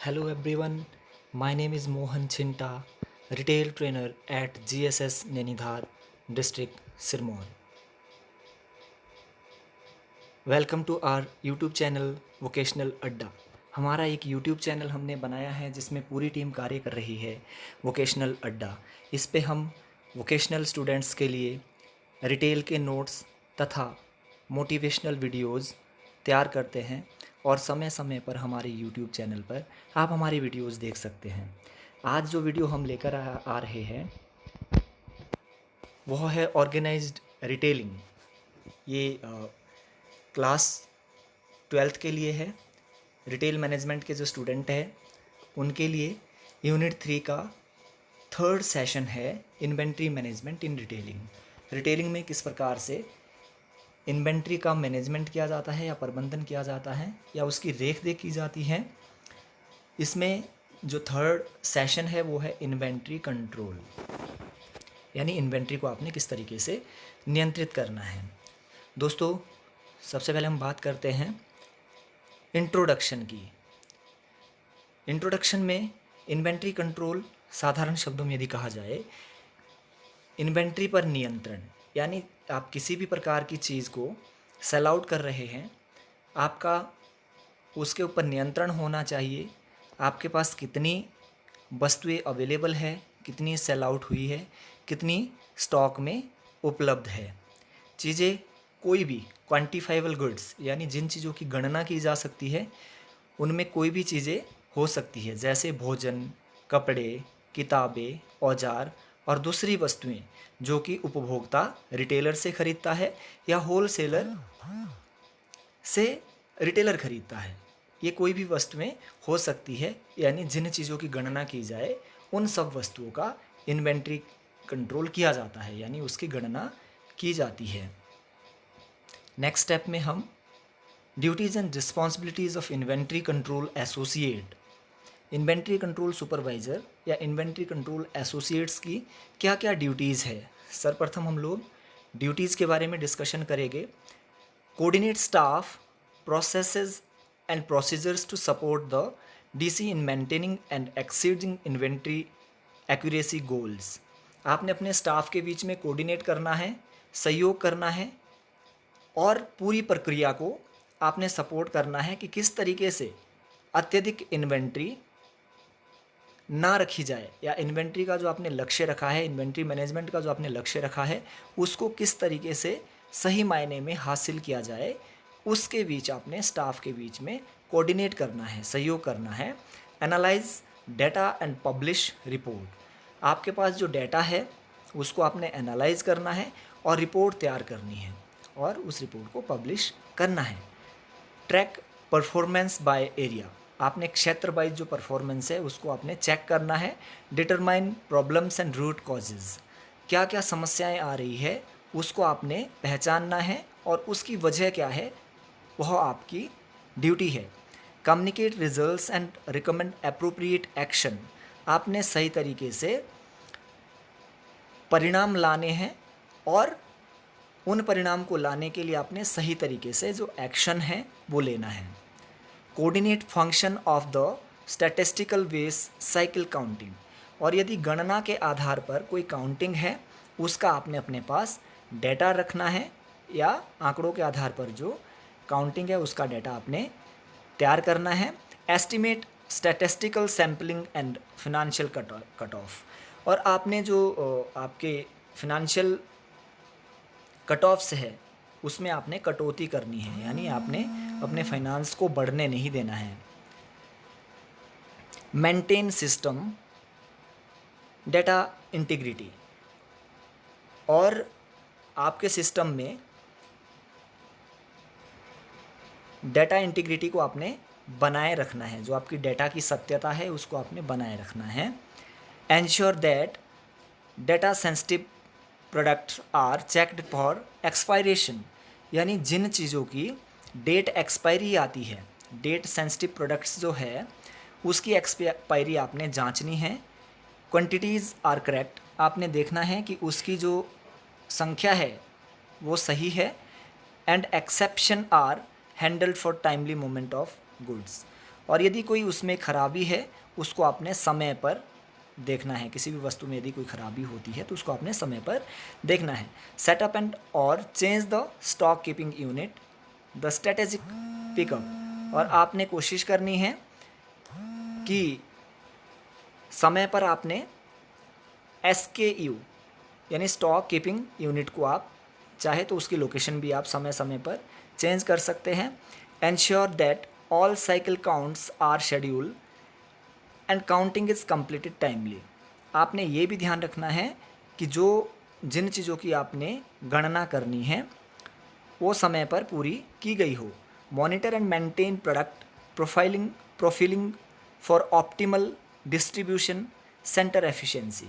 Hello everyone, my name is Mohan Chinta, retail trainer at GSS Nainidhar district Sirmaur. Welcome to our YouTube channel vocational Adda. हमारा एक YouTube channel हमने बनाया है जिसमें पूरी team कार्य कर रही है। वोकेशनल अड्डा, इस पे हम वोकेशनल स्टूडेंट्स के लिए रिटेल के नोट्स तथा मोटिवेशनल वीडियोस तैयार करते हैं और समय समय पर हमारे यूट्यूब चैनल पर आप हमारी वीडियोस देख सकते हैं। आज जो वीडियो हम लेकर आ रहे हैं वह है ऑर्गेनाइज्ड रिटेलिंग। ये क्लास 12th के लिए है। रिटेल मैनेजमेंट के जो स्टूडेंट हैं उनके लिए यूनिट 3 का थर्ड सेशन है, इन्वेंट्री मैनेजमेंट इन रिटेलिंग। रिटेलिंग में किस प्रकार से इन्वेंट्री का मैनेजमेंट किया जाता है या प्रबंधन किया जाता है या उसकी रेख देख की जाती है। इसमें जो थर्ड सेशन है वो है इन्वेंट्री कंट्रोल, यानी इन्वेंट्री को आपने किस तरीके से नियंत्रित करना है। दोस्तों, सबसे पहले हम बात करते हैं इंट्रोडक्शन की। इंट्रोडक्शन में इन्वेंट्री कंट्रोल साधारण शब्दों में यदि कहा जाए, इन्वेंट्री पर नियंत्रण, यानी आप किसी भी प्रकार की चीज़ को सेल आउट कर रहे हैं, आपका उसके ऊपर नियंत्रण होना चाहिए। आपके पास कितनी वस्तुएं अवेलेबल है, कितनी सेल आउट हुई है, कितनी स्टॉक में उपलब्ध है। चीज़ें कोई भी क्वांटिफाइबल गुड्स, यानी जिन चीज़ों की गणना की जा सकती है उनमें कोई भी चीज़ें हो सकती है, जैसे भोजन, कपड़े, किताबें, औजार और दूसरी वस्तुएं जो कि उपभोक्ता रिटेलर से खरीदता है या होलसेलर से रिटेलर खरीदता है। ये कोई भी वस्तुएं हो सकती है, यानी जिन चीज़ों की गणना की जाए उन सब वस्तुओं का इन्वेंट्री कंट्रोल किया जाता है, यानी उसकी गणना की जाती है। नेक्स्ट स्टेप में हम duties and responsibilities of inventory control associate, inventory control supervisor या इन्वेंट्री कंट्रोल एसोसिएट्स की क्या क्या ड्यूटीज़ है। सर्वप्रथम हम लोग ड्यूटीज़ के बारे में डिस्कशन करेंगे। Coordinate staff, processes and procedures to support the DC in maintaining and exceeding inventory accuracy goals. आपने अपने स्टाफ के बीच में कोऑर्डिनेट करना है, सहयोग करना है और पूरी प्रक्रिया को आपने सपोर्ट करना है कि किस तरीके से अत्यधिक इन्वेंट्री ना रखी जाए, या इन्वेंट्री का जो आपने लक्ष्य रखा है, इन्वेंट्री मैनेजमेंट का जो आपने लक्ष्य रखा है उसको किस तरीके से सही मायने में हासिल किया जाए, उसके बीच आपने स्टाफ के बीच में कोऑर्डिनेट करना है, सहयोग करना है। Analyse data and publish report, आपके पास जो डेटा है उसको आपने एनालाइज करना है और रिपोर्ट तैयार करनी है और उस रिपोर्ट को पब्लिश करना है। ट्रैक परफॉर्मेंस बाय एरिया, आपने क्षेत्र वाइज जो परफॉर्मेंस है उसको आपने चेक करना है। Determine problems and root causes, क्या क्या समस्याएं आ रही है उसको आपने पहचानना है और उसकी वजह क्या है वह आपकी ड्यूटी है। Communicate results and recommend appropriate action, आपने सही तरीके से परिणाम लाने हैं और उन परिणाम को लाने के लिए आपने सही तरीके से जो एक्शन है वो लेना है। Coordinate function of the statistical base cycle counting, और यदि गणना के आधार पर कोई काउंटिंग है उसका आपने अपने पास डेटा रखना है, या आंकड़ों के आधार पर जो काउंटिंग है उसका डेटा आपने तैयार करना है। Estimate statistical sampling and financial cut off, और आपने जो आपके फिनेंशियल कट ऑफ्स है उसमें आपने कटौती करनी है, यानी आपने अपने फाइनेंस को बढ़ने नहीं देना है। मेंटेन सिस्टम डेटा इंटीग्रिटी, और आपके सिस्टम में डेटा इंटीग्रिटी को आपने बनाए रखना है, जो आपकी डेटा की सत्यता है उसको आपने बनाए रखना है। Ensure that data sensitive products are checked for expiration, यानी जिन चीज़ों की डेट एक्सपायरी आती है, डेट सेंसिटिव प्रोडक्ट्स जो है उसकी एक्सपायरी आपने जांचनी है। क्वांटिटीज़ आर करेक्ट, आपने देखना है कि उसकी जो संख्या है वो सही है। And exception are handled for timely movement of goods, और यदि कोई उसमें खराबी है उसको आपने समय पर देखना है। किसी भी वस्तु में यदि कोई खराबी होती है तो उसको आपने समय पर देखना है। सेटअप एंड और change the stock keeping unit, the strategic pickup, और आपने कोशिश करनी है कि समय पर आपने SKU यानी स्टॉक कीपिंग यूनिट को आप चाहे तो उसकी लोकेशन भी आप समय समय पर चेंज कर सकते हैं। Ensure that all cycle counts are schedule and counting is completed timely. आपने ये भी ध्यान रखना है कि जिन चीज़ों की आपने गणना करनी है वो समय पर पूरी की गई हो। Monitor and maintain product profiling for optimal distribution centre efficiency.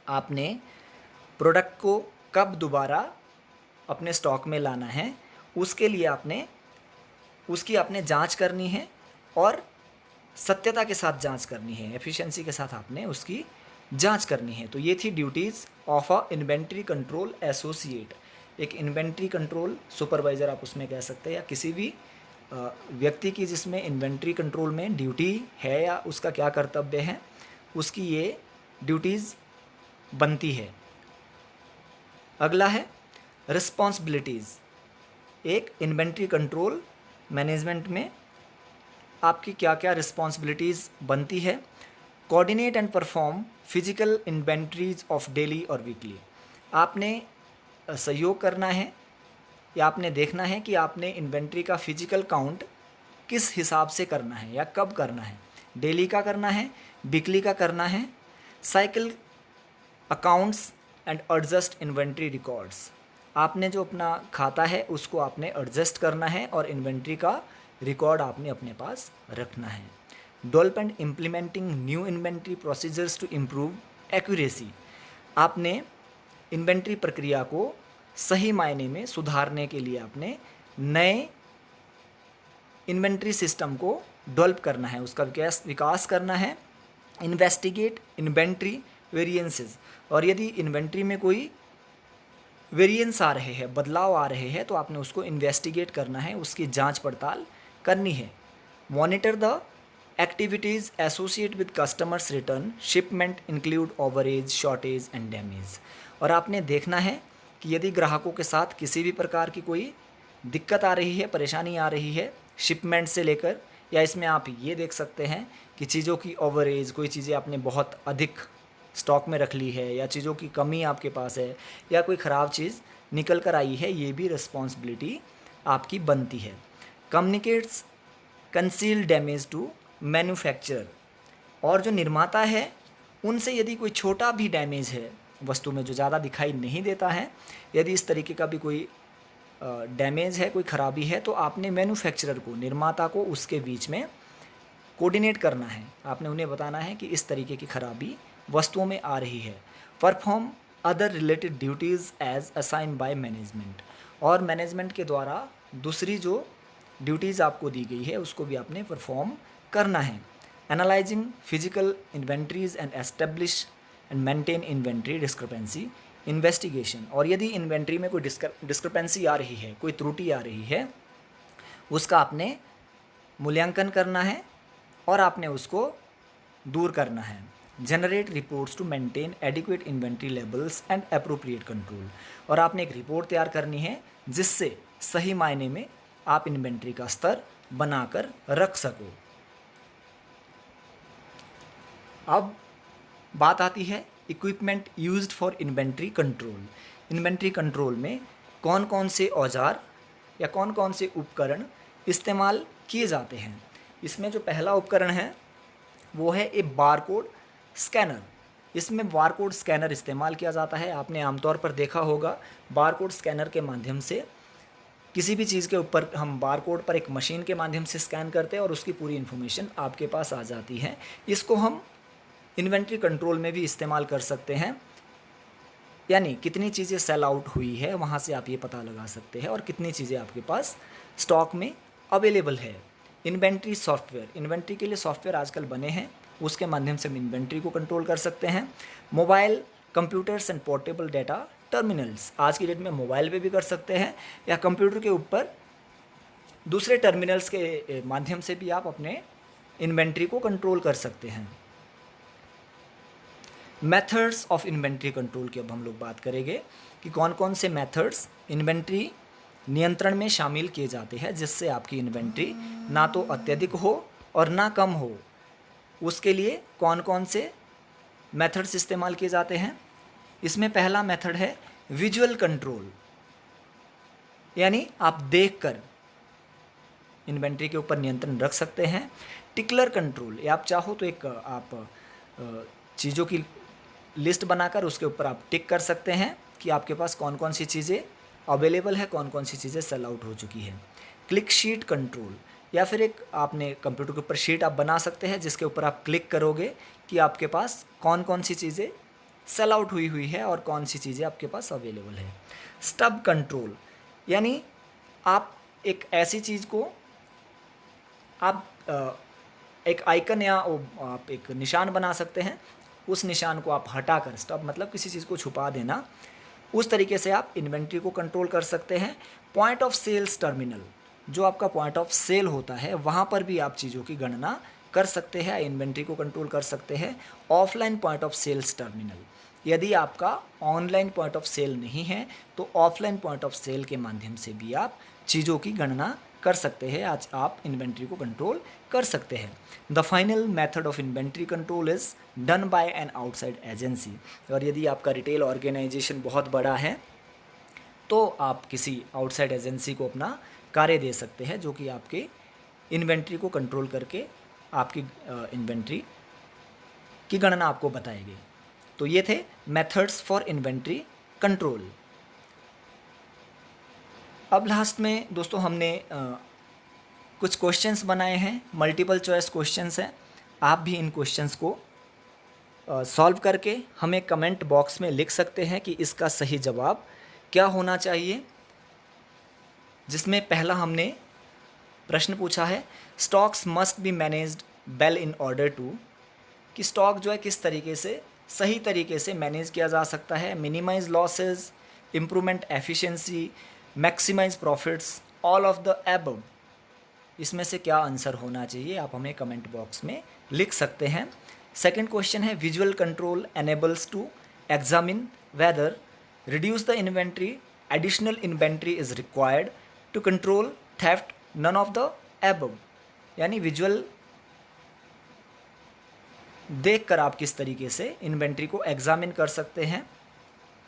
आपने प्रोडक्ट को कब दोबारा अपने स्टॉक में लाना है उसके लिए उसकी आपने जांच करनी है और सत्यता के साथ जांच करनी है, एफिशिएंसी के साथ आपने उसकी जांच करनी है। तो ये थी duties of a inventory control associate. एक इन्वेंट्री कंट्रोल सुपरवाइज़र आप उसमें कह सकते हैं, या किसी भी व्यक्ति की जिसमें इन्वेंट्री कंट्रोल में ड्यूटी है या उसका क्या कर्तव्य है, उसकी ये ड्यूटीज़ बनती है। अगला है रिस्पॉन्सिबिलिटीज़। एक इन्वेंट्री कंट्रोल मैनेजमेंट में आपकी क्या क्या रिस्पॉन्सिबिलिटीज़ बनती है। Coordinate and perform physical inventories of daily और वीकली। आपने सहयोग करना है या आपने देखना है कि आपने इन्वेंट्री का फिजिकल काउंट किस हिसाब से करना है या कब करना है। डेली का करना है, वीकली का करना है, cycle accounts and adjust inventory records. आपने जो अपना खाता है उसको आपने एडजस्ट करना है और इन्वेंट्री का रिकॉर्ड आपने अपने पास रखना है। Develop and implementing new inventory procedures to improve accuracy. आपने इन्वेंट्री प्रक्रिया को सही मायने में सुधारने के लिए आपने नए इन्वेंट्री सिस्टम को डेवलप करना है, उसका विकास करना है। इन्वेस्टिगेट इन्वेंट्री वेरिएंसेस, और यदि इन्वेंट्री में कोई वेरिएंस आ रहे हैं, बदलाव आ रहे हैं, तो आपने उसको इन्वेस्टिगेट करना है, उसकी जांच पड़ताल करनी है। Monitor the activities associate with customers return shipment include ओवरेज, shortage and damage. और आपने देखना है कि यदि ग्राहकों के साथ किसी भी प्रकार की कोई दिक्कत आ रही है, परेशानी आ रही है शिपमेंट से लेकर, या इसमें आप ये देख सकते हैं कि चीज़ों की ओवरेज, कोई चीज़ें आपने बहुत अधिक स्टॉक में रख ली है या चीज़ों की कमी आपके पास है या कोई ख़राब चीज़ निकल कर आई है, ये भी रिस्पॉन्सिबिलिटी आपकी बनती है। Communicates conceal damage to manufacturer, और जो निर्माता है उनसे यदि कोई छोटा भी डैमेज है वस्तु में जो ज़्यादा दिखाई नहीं देता है, यदि इस तरीके का भी कोई डैमेज है, कोई ख़राबी है, तो आपने मैन्युफैक्चरर को, निर्माता को उसके बीच में कोऑर्डिनेट करना है। आपने उन्हें बताना है कि इस तरीके की खराबी वस्तुओं में आ रही है। Perform other related duties as assign by management, और मैनेजमेंट के द्वारा दूसरी जो ड्यूटीज़ आपको दी गई है उसको भी आपने परफॉर्म करना है। Analysing physical inventories and establish and maintain inventory discrepancy investigation, और यदि इन्वेंट्री में कोई डिस्क्रिपेंसी आ रही है, कोई त्रुटि आ रही है, उसका आपने मूल्यांकन करना है और आपने उसको दूर करना है। Generate reports to maintain adequate inventory levels and appropriate control, और आपने एक रिपोर्ट तैयार करनी है जिससे सही मायने में आप इन्वेंट्री का स्तर बनाकर रख सको। अब बात आती है equipment used for inventory control. Inventory control में कौन कौन से औजार या कौन कौन से उपकरण इस्तेमाल किए जाते हैं। इसमें जो पहला उपकरण है वो है एक बारकोड स्कैनर। इसमें बारकोड स्कैनर इस्तेमाल किया जाता है। आपने आमतौर पर देखा होगा, बारकोड स्कैनर के माध्यम से किसी भी चीज़ के ऊपर हम बारकोड पर एक मशीन के माध्यम से स्कैन करते हैं और उसकी पूरी इन्फॉर्मेशन आपके पास आ जाती है। इसको हम इन्वेंट्री कंट्रोल में भी इस्तेमाल कर सकते हैं, यानी कितनी चीज़ें सेल आउट हुई है वहाँ से आप ये पता लगा सकते हैं और कितनी चीज़ें आपके पास स्टॉक में अवेलेबल है। इन्वेंट्री सॉफ्टवेयर, इन्वेंट्री के लिए सॉफ्टवेयर आजकल बने हैं, उसके माध्यम से हम इन्वेंट्री को कंट्रोल कर सकते हैं। Mobile computers and portable data terminals, आज की डेट में मोबाइल पे भी कर सकते हैं या कंप्यूटर के ऊपर दूसरे टर्मिनल्स के माध्यम से भी आप अपने इन्वेंट्री को कंट्रोल कर सकते हैं। मेथड्स ऑफ इन्वेंट्री कंट्रोल की अब हम लोग बात करेंगे कि कौन कौन से मेथड्स इन्वेंट्री नियंत्रण में शामिल किए जाते हैं जिससे आपकी इन्वेंट्री ना तो अत्यधिक हो और ना कम हो। उसके लिए कौन कौन से मेथड्स इस्तेमाल किए जाते हैं। इसमें पहला मेथड है विजुअल कंट्रोल, यानी आप देखकर इन्वेंट्री के ऊपर नियंत्रण रख सकते हैं। टिकलर कंट्रोल, या आप चाहो तो एक आप चीज़ों की लिस्ट बनाकर उसके ऊपर आप टिक कर सकते हैं कि आपके पास कौन कौन सी चीज़ें अवेलेबल है, कौन कौन सी चीज़ें सेल आउट हो चुकी है। क्लिक शीट कंट्रोल, या फिर एक आपने कंप्यूटर के ऊपर शीट आप बना सकते हैं जिसके ऊपर आप क्लिक करोगे कि आपके पास कौन कौन सी चीज़ें सेल आउट हुई है और कौन सी चीज़ें आपके पास अवेलेबल है। स्टब कंट्रोल, यानी आप एक ऐसी चीज़ को आप एक आइकन या आप एक निशान बना सकते हैं, उस निशान को आप हटाकर, स्टॉप मतलब किसी चीज़ को छुपा देना, उस तरीके से आप इन्वेंट्री को कंट्रोल कर सकते हैं। पॉइंट ऑफ सेल्स टर्मिनल, जो आपका पॉइंट ऑफ सेल होता है वहाँ पर भी आप चीज़ों की गणना कर सकते हैं, इन्वेंट्री को कंट्रोल कर सकते हैं। Offline point of sales terminal, यदि आपका ऑनलाइन पॉइंट ऑफ सेल नहीं है तो ऑफलाइन पॉइंट ऑफ सेल के माध्यम से भी आप चीज़ों की गणना कर सकते हैं। आज आप इन्वेंट्री को कंट्रोल कर सकते हैं। The final method of inventory control is done by an outside agency, और यदि आपका रिटेल ऑर्गेनाइजेशन बहुत बड़ा है तो आप किसी आउटसाइड एजेंसी को अपना कार्य दे सकते हैं जो कि आपके इन्वेंट्री को कंट्रोल करके आपकी इन्वेंट्री की गणना आपको बताएगी। तो ये थे मेथड्स फॉर इन्वेंट्री कंट्रोल। अब लास्ट में दोस्तों हमने कुछ क्वेश्चंस बनाए हैं, मल्टीपल चॉइस क्वेश्चंस हैं। आप भी इन क्वेश्चंस को सॉल्व करके हमें कमेंट बॉक्स में लिख सकते हैं कि इसका सही जवाब क्या होना चाहिए। जिसमें पहला हमने प्रश्न पूछा है, stocks must be managed well in order to, कि स्टॉक जो है किस तरीके से सही तरीके से मैनेज किया जा सकता है। Minimize losses, improvement efficiency, maximize profits, all of the above, इसमें से क्या आंसर होना चाहिए आप हमें कमेंट बॉक्स में लिख सकते हैं। सेकंड क्वेश्चन है, visual control enables to examine whether reduce the inventory, additional inventory is required to control theft, none of the above, यानी विजुअल देखकर आप किस तरीके से इन्वेंट्री को एग्जामिन कर सकते हैं,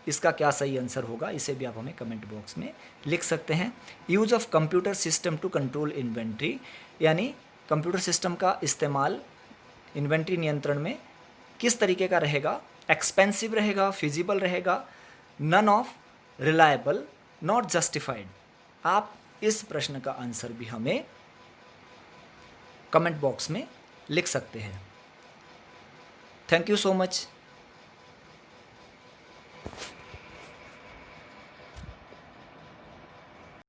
इसका क्या सही आंसर होगा, इसे भी आप हमें कमेंट बॉक्स में लिख सकते हैं। Use of computer system to control inventory, यानी कंप्यूटर सिस्टम का इस्तेमाल इन्वेंट्री नियंत्रण में किस तरीके का रहेगा, एक्सपेंसिव रहेगा, फिजिबल रहेगा, none of, reliable, not justified. आप इस प्रश्न का आंसर भी हमें कमेंट बॉक्स में लिख सकते हैं। Thank you so much.